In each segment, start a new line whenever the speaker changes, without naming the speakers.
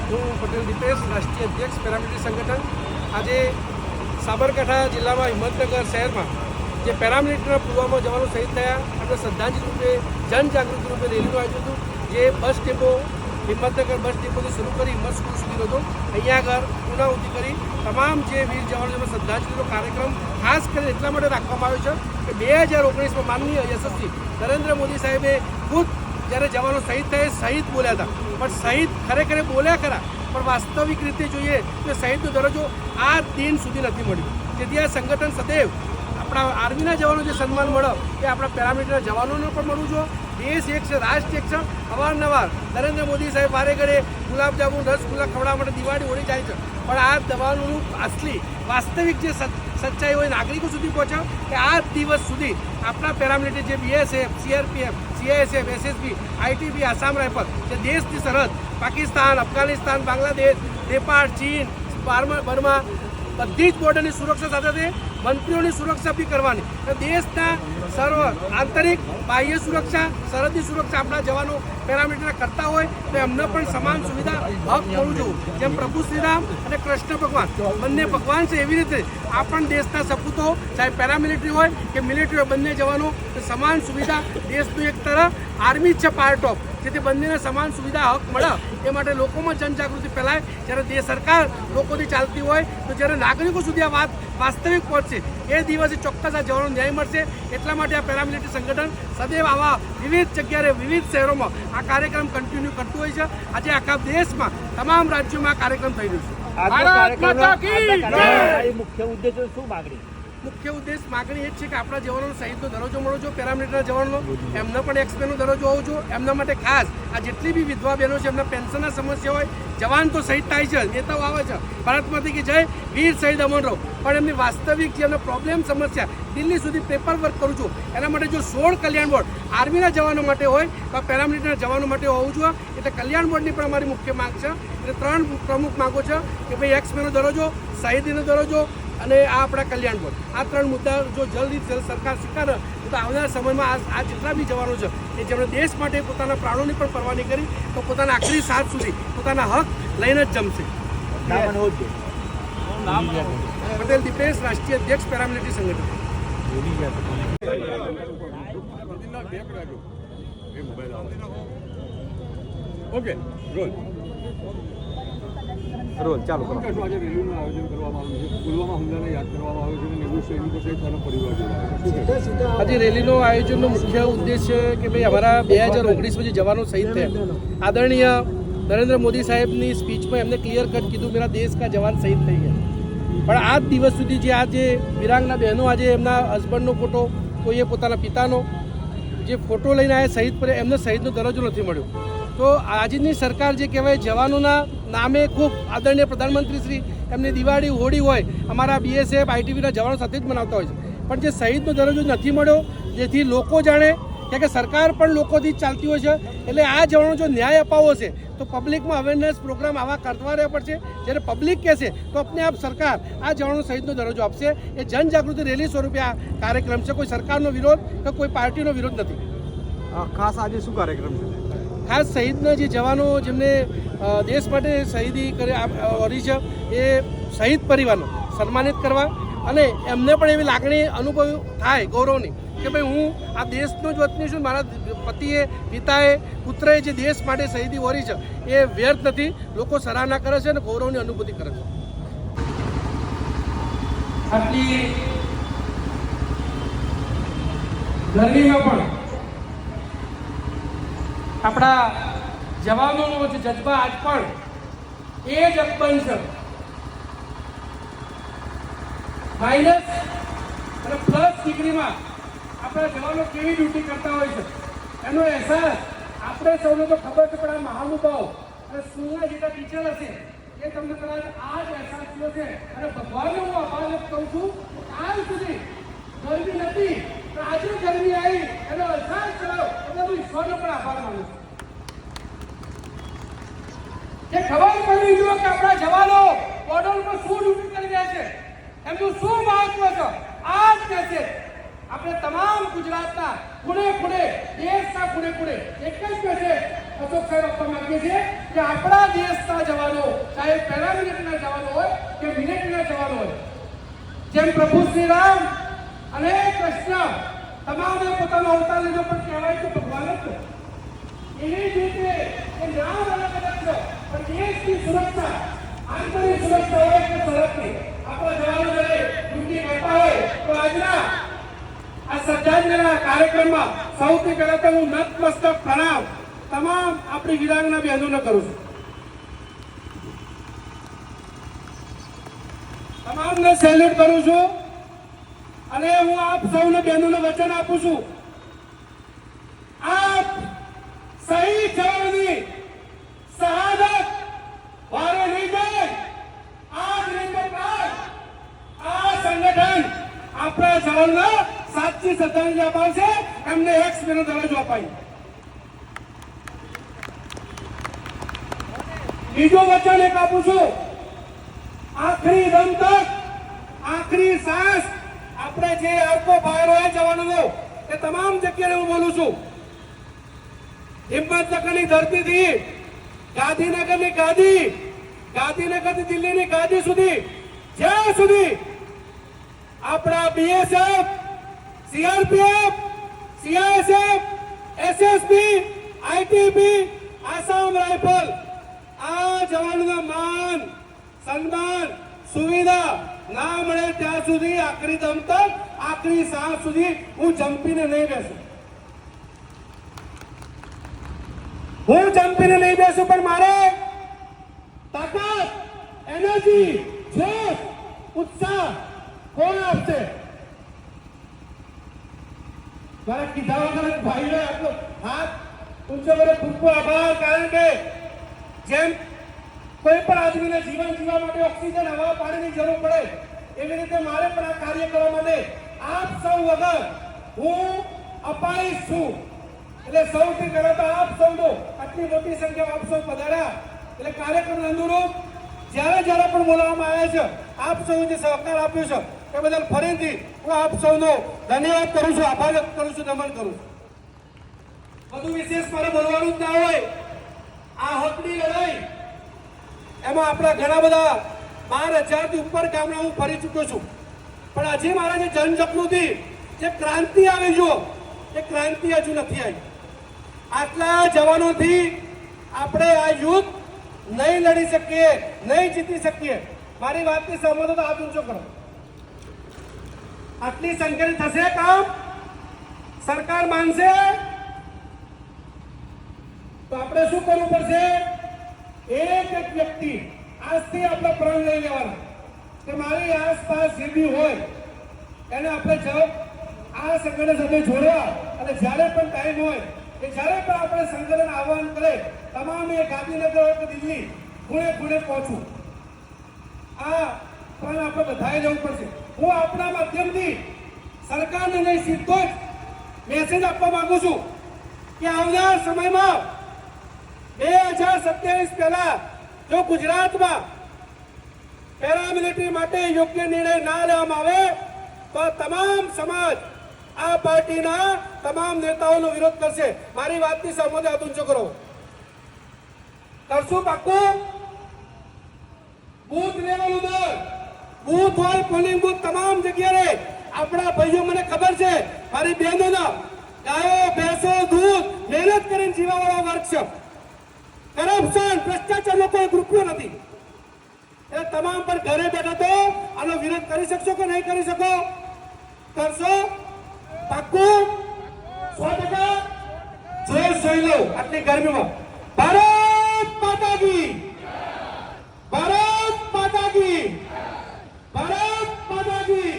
હું પટેલ દીપેશ, રાષ્ટ્રીય અધ્યક્ષ પેરામિલિટરી સંગઠન. આજે સાબરકાંઠા જિલ્લામાં હિંમતનગર શહેરમાં જે પેરામિલિટરીના પુલવામા જવાનો શહીદ થયા આપણે શ્રદ્ધાંજલિ રૂપે જનજાગૃતિ રૂપે રેલીનું આયોજન હતું. જે બસ ડેપો હિંમતનગર બસ ડેપોથી શરૂ કરી હિંમત સ્કૂલ સુધીનો હતો. અહીંયા આગળ પૂર્ણાહુતિ કરી તમામ જે વીર જવાનો શ્રદ્ધાંજલિનો કાર્યક્રમ ખાસ કરીને એટલા માટે રાખવામાં આવ્યો છે કે 2019માં માનનીય યશસ્વી નરેન્દ્ર મોદી સાહેબે ખુદ જ્યારે જવાનો શહીદ થયા શહીદ બોલ્યા હતા, પણ શહીદ ખરેખર બોલ્યા ખરા, પણ વાસ્તવિક રીતે જોઈએ તો શહીદનો દરજ્જો આ દિન સુધી નથી મળ્યો. જેથી આ સંગઠન સદૈવ આપણા આર્મીના જવાનો જે સન્માન મળે એ આપણા પેરામિલિટરીના જવાનોને પણ મળવું જોઈએ. દેશ એક છે, રાષ્ટ્ર એક છે. અવારનવાર નરેન્દ્ર મોદી સાહેબ વારે ઘડે ગુલાબજાંબુ રસગુલ્લા ખવડાવવા માટે દિવાળી ઓળી જાય છે, પણ આ દવાઓનું અસલી વાસ્તવિક જે સચ્ચાઈ હોય નાગરિકો સુધી પહોંચાવ કે આ દિવસ સુધી આપણા પેરામિલિટરી જે BSF, CRPF, CISF, SSB, ITB, Assam rifle જે દેશની સરહદ પાકિસ્તાન, અફઘાનિસ્તાન, બાંગ્લાદેશ, નેપાળ, ચીન, બર્મા બધી જ બોર્ડરની સુરક્ષા સાથે મંત્રીઓની સુરક્ષા બી કરવાની. દેશના સર્વ આંતરિક બાહ્ય સુરક્ષા, સરહદની સુરક્ષા આપણા જવાનો પેરામિલિટરીના કરતા હોય તો એમને પણ સમાન સુવિધા હક મળવું જોઈએ. જેમ પ્રભુ શ્રીરામ અને કૃષ્ણ ભગવાન બંને ભગવાન છે, એવી રીતે આ પણ દેશના સપૂતો ચાહે પેરામિલિટરી હોય કે મિલિટરી હોય, બંને જવાનો સમાન સુવિધા દેશનું એક તરફ આર્મી છે પાર્ટ ઓફ, જેથી બંનેને સમાન સુવિધા હક મળે એ માટે લોકોમાં જનજાગૃતિ ફેલાય. જ્યારે દેશ સરકાર લોકોથી ચાલતી હોય તો જ્યારે નાગરિકો સુધી આ વાત વાસ્તવિક પહોંચશે એ દિવસે ચોક્કસ આ જવાનો ન્યાય મળશે. એટલા માટે આ પેરામિલિટરી સંગઠન સદૈવ આવા વિવિધ જગ્યાએ વિવિધ શહેરોમાં આ કાર્યક્રમ કન્ટિન્યુ કરતું હોય છે. આજે આખા દેશમાં તમામ રાજ્યોમાં આ કાર્યક્રમ થઈ રહ્યો છે. મુખ્ય ઉદ્દેશ માગણી એ જ છે કે આપણા જવાનોનો શહીદનો દરજ્જો મળવો જોઈએ, પેરામિલિટરીના જવાનોનો એમને પણ એક્સપેનો દરજ્જો હોવો જોઈએ. એમના માટે ખાસ આ જેટલી બી વિધવા બહેનો છે એમના પેન્શનના સમસ્યા હોય, જવાન તો શહીદ થાય છે, નેતાઓ આવે છે ભારતમાંથી કે જય વીર શહીદ અમર રહો, પણ એમની વાસ્તવિક જે એમનો પ્રોબ્લેમ સમસ્યા દિલ્હી સુધી પેપર વર્ક કરું છું. એના માટે જો 16 કલ્યાણ બોર્ડ આર્મીના જવાનો માટે હોય તો પેરામિલિટરીના જવાનો માટે હોવું જોઈએ. એટલે કલ્યાણ બોર્ડની પણ અમારી મુખ્ય માંગ છે. એટલે 3 પ્રમુખ માંગો છે કે ભાઈ એક્સપેનો દરજ્જો, શહીદીનો દરજ્જો અને આ આપણા કલ્યાણ બોર્ડ, આ 3 મુદ્દા જો જલ્દી સરકાર સ્વીકારે તો આવનારા સમયમાં આ જેટલા બી જવાનો છે એ જેમણે દેશ માટે પોતાના પ્રાણોની પણ પરવા નહીં કરી તો પોતાના આખરી સાથ સુધી પોતાના હક લઈને જ જમશે. પટેલ દીપેશ, રાષ્ટ્રીય અધ્યક્ષ પેરામિલિટરી સંગઠન. ઓકે રોલ ચાલુ કરો. આજે રેલીનું આયોજન કરવામાં આવ્યું છે, પુલવામા હુમલાને યાદ કરવામાં આવ્યું છે અને નિવૃત્ત સૈનિકો સહિત અને પરિવાર જોડાયા. આજે રેલીનો આયોજનનો મુખ્ય ઉદ્દેશ છે કે ભાઈ અમારા 2019માં જે જવાનો શહીદ થયા, આદરણીય નરેન્દ્ર મોદી સાહેબની સ્પીચમાં એમને ક્લિયર કટ કીધું મેરા દેશ કા જવાન શહીદ થઈ ગયા, પણ આ દિવસ સુધી જે આજે વિરાંગના બહેનો આજે એમના હસબન્ડનો ફોટો, કોઈએ પોતાના પિતાનો જે ફોટો લઈને આવ્યા શહીદ પર, એમને શહીદનો દરજ્જો નથી મળ્યો. તો આજની સરકાર જે કહેવાય જવાનોના નામે ખૂબ આદરણીય પ્રધાનમંત્રી શ્રી એમની દિવાળી હોળી હોય અમારા BSF, ITBના જવાનો સાથે જ મનાવતા હોય છે, પણ જે શહીદનો દરજ્જો નથી મળ્યો જેથી લોકો જાણે કે સરકાર પણ લોકોથી જ ચાલતી હોય છે. એટલે આ જવાનો જો ન્યાય અપાવવો છે તો પબ્લિકમાં અવેરનેસ પ્રોગ્રામ આવા કરવા રહેવા પડશે. જ્યારે પબ્લિક કહેશે તો અપને આપ સરકાર આ જવાનો શહીદનો દરજ્જો આપશે. એ જનજાગૃતિ રેલી સ્વરૂપે આ કાર્યક્રમ છે, કોઈ સરકારનો વિરોધ કે કોઈ પાર્ટીનો વિરોધ નથી.
ખાસ આજે શું કાર્યક્રમ છે?
ખાસ શહીદના જે જવાનો જેમને દેશ માટે શહીદી કરી છે એ શહીદ પરિવારને સન્માનિત કરવા અને એમને પણ એવી લાગણી અનુભવ થાય ગૌરવની કે ભાઈ હું આ દેશનો જ વતની છું, મારા પતિએ, પિતાએ, પુત્રએ જે દેશ માટે શહીદી વરી છે એ વ્યર્થ નથી. લોકો સરાહના કરે છે અને ગૌરવની અનુભૂતિ કરે છે. આટલી ગરમીમાં પણ આપણા જવાનોનો જે જજ્બા આજ પણ એ જ અકબંધ છે. માઇનસ અને પ્લસ ડિગ્રીમાં આપણા જવાનો કેવી ડ્યુટી કરતા હોય છે એનો અહેસાસ આપણે સૌને તો ખબર છે, પણ આ મહાનુભાવ અને સ્કૂલના જેટલા ટીચર હશે એ તમને કદાચ આ જ અહેસાસ થયો છે. અને ભગવાનને હું આભાર વ્યક્ત કરું છું. કાલ સુધી ગરમી નથી પણ આજે ગરમી આવી એનો અહેસાસ થયો એટલે હું ઈશ્વરનો પણ આભાર માનું છું. જે ખબર પડી ગયો કે આપણા જવાનો બોર્ડર પર શું ડ્યુટી કરી રહ્યા છે, એમનું શું મહત્વ છે. આ જ મેસેજ આપણે તમામ ગુજરાતના ખૂણે ખૂણે, દેશના ખૂણે ખૂણે એક જ મેસેજ અશોક સાહેબ આપવા માંગીએ છીએ કે આપણા દેશના જવાનો, ચાહે પેરામિલિટરીના જવાનો હોય કે મિલિટરીના જવાનો હોય, જેમ પ્રભુ શ્રી રામ અને કૃષ્ણ તમામે પોતાનો અવતાર લીધો પણ કહેવાય કે ભગવાન જ છે. એવી જ રીતે એ નામ અલગ અલગ છે પણ દેશની સુરક્ષા, આંતરિક સુરક્ષા હોય કે સરહદની આપણા જવાનો જ્યારે ડ્યુટી કરતા હોય તો આજના આ શ્રદ્ધાંજલિના કાર્યક્રમમાં સૌથી પહેલા તો હું નતમસ્તક પ્રણામ તમામ આપણી વીરાંગના બહેનોને કરું છું. તમામને સેલ્યુટ કરું છું અને હું આપ સૌને બહેનોને વચન આપું છું, આપ શહીદ જવાનની શહાદત વારે નહીં જાય. આજ રીતે કાલ આ સંગઠન આપણા જવાનને સાચી શ્રદ્ધાંજલિ અપાવશે, એમને એક સ્પીનો દરજ્જો અપાય. બીજું વચન એક આપું છું, આખરી દમ તક, આખરી શ્વાસ આપણે જે આરકો ફાયર હોય જવાનોનો એ તમામ જગ્યાએ હું બોલું છું. હિંમતનગરની ધરતીથી ગાંધીનગરની ગાદી, ગાંધીનગરથી દિલ્હીની ગાદી સુધી, જ્યાં સુધી આપણા BSF, CRPF, CISF, SSB, ITB, Assam rifle આ જવાનોના માન, સન્માન, સુવિધા ના મળે ત્યાં સુધી આખરી દમ તક, આખરી સાંસ સુધી હું જંપીને નહીં બેસું. હું જંપીને નહીં બેસું પણ મારે તાકાત, એનર્જી, જોશ, ઉત્સાહ કોણ આપશે? મારા કીધા વગર ભાઈઓ આટલો હાથ ઊંચો કરે, ખૂબ ખૂબ આભાર. કારણ કે જેમ કોઈ પણ આદમીને જીવન જીવવા માટે ઓક્સિજન, હવા, પાણીની જરૂર પડે એવી રીતે મારે પણ આ કાર્ય કરવા માટે આપ સૌ વગર હું અપાઈશ છું. એટલે સૌથી પહેલા તો આપ સૌનો આટલી મોટી સંખ્યામાં આપ સૌ પધાર્યા એટલે કાર્યક્રમ અનુરૂપ જ્યારે જ્યારે પણ બોલાવવામાં આવ્યા છે આપ સૌ જે સહકાર આપ્યો છે એ બદલ ફરીથી હું આપ સૌનો ધન્યવાદ કરું છું, આભાર વ્યક્ત કરું છું, નમન કરું છું. બધું વિશેષ મારે બોલવાનું જ ના હોય. આ હકની લડાઈ એમાં આપણા ઘણા બધા 12,000થી ઉપર ગામડા હું ફરી ચૂક્યો છું, પણ હજી મારા જે જનજાગૃતિ, જે ક્રાંતિ આવી જો એ ક્રાંતિ હજુ નથી આવી. આટલા જવાનોથી આપણે આ યુદ્ધ નહીં લડી શકીએ, નહીં જીતી શકીએ. મારી વાતની સહમત તો હાથ ઊંચો કરો. આટલી સંખ્યાની થશે કામ? સરકાર માનશે? તો આપણે શું કરવું પડશે? એક એક વ્યક્તિ આજથી આપણે પ્રણ લઈ લેવાના કે મારી આસપાસ જે બી હોય એને આપણે આ સંગઠન સાથે જોડવા અને જ્યારે પણ ટાઈમ હોય કે જ્યારે પણ આપણે સંગઠન આહવાન કરે તમામે ગાંધીનગર હોય કે દિલ્હી ખૂણે ખૂણે પહોંચવું. આ પણ આપણે બધાએ જવું પડશે. હું આપણા માધ્યમથી સરકારને નહીં સીધો જ મેસેજ આપવા માંગુ છું કે આવનાર સમયમાં 2027 પહેલા જો ગુજરાતમાં પેરામિલિટરી માટે યોગ્ય નિર્ણય ના લેવામાં આવે તો તમામ સમાજ આ પાર્ટીના તમામ નેતાઓનો વિરોધ કરશે. મારી વાતની સહમતિ હાથ ઊંચો કરો. કરશું પાક્કું? બૂથ લેવલ ઉપર, બૂથ હોય, પોલિંગ બૂથ તમામ જગ્યાએ આપણા ભાઈઓ, મને ખબર છે મારી બહેનોના ગાયો, ભેંસો, દૂધ મહેનત કરીને જીવાવાળા વર્ગ છે. કરપ્શન, ભ્રષ્ટાચારનો કોઈ રૂપિયો નથી. એ તમામ પર ઘરે બેઠા તો આનો વિરોધ કરી શકશો કે નહીં કરી શકો? કરશો પાક્કું? 100%? જોઈ જોઈ લો આટલી ગરમીમાં. ભારત માતા કી, ભારત માતા કી, ભારત માતા કી,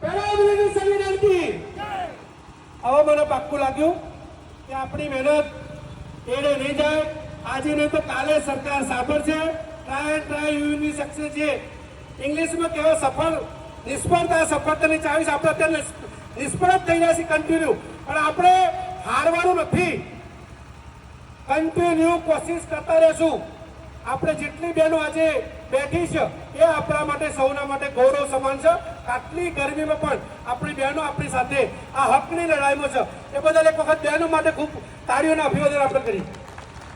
પેરામિલિટરી સંગઠન કી. હવે મને પાક્કું લાગ્યું કે આપણી મહેનત એડે નહીં જાય. આજે નહીં તો કાલે સરકાર સાંભળશે. ટ્રાય યુની સક્સેસ છે. ઇંગ્લિશમાં કહેવાય સફળ નિષ્ફળતા સફળતાની ચાવીસ. આપણે અત્યારે નિષ્ફળ જ થઈ રહ્યા છીએ કન્ટિન્યુ, પણ આપણે હારવાનું નથી. કન્ટિન્યુ કોશિશ કરતા રહેશું. આપણે જેટલી બહેનો આજે બેઠી છે એ આપણા માટે સૌના માટે ગૌરવ સમાન છે. આટલી ગરમીમાં પણ આપણી બહેનો આપણી સાથે આ હકની લડાઈમાં છે. એ બદલ એક વખત બહેનો માટે ખૂબ તાળીઓના અભિવાદન આપણે કરીએ.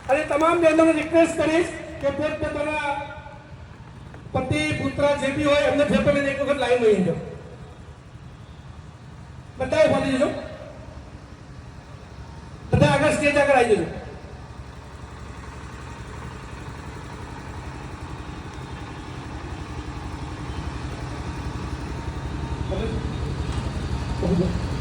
અને તમામ બહેનોને રિક્વેસ્ટ કરીશ કે પોતપોતાના પતિ પુત્ર જે બી હોય એમને ફેફર લઈને એક વખત લાઈન લઈ જાઓ. બધા ઉભા થઈ જજો. બધા આગળ સ્ટેજ આગળ આવી જજો. Okay.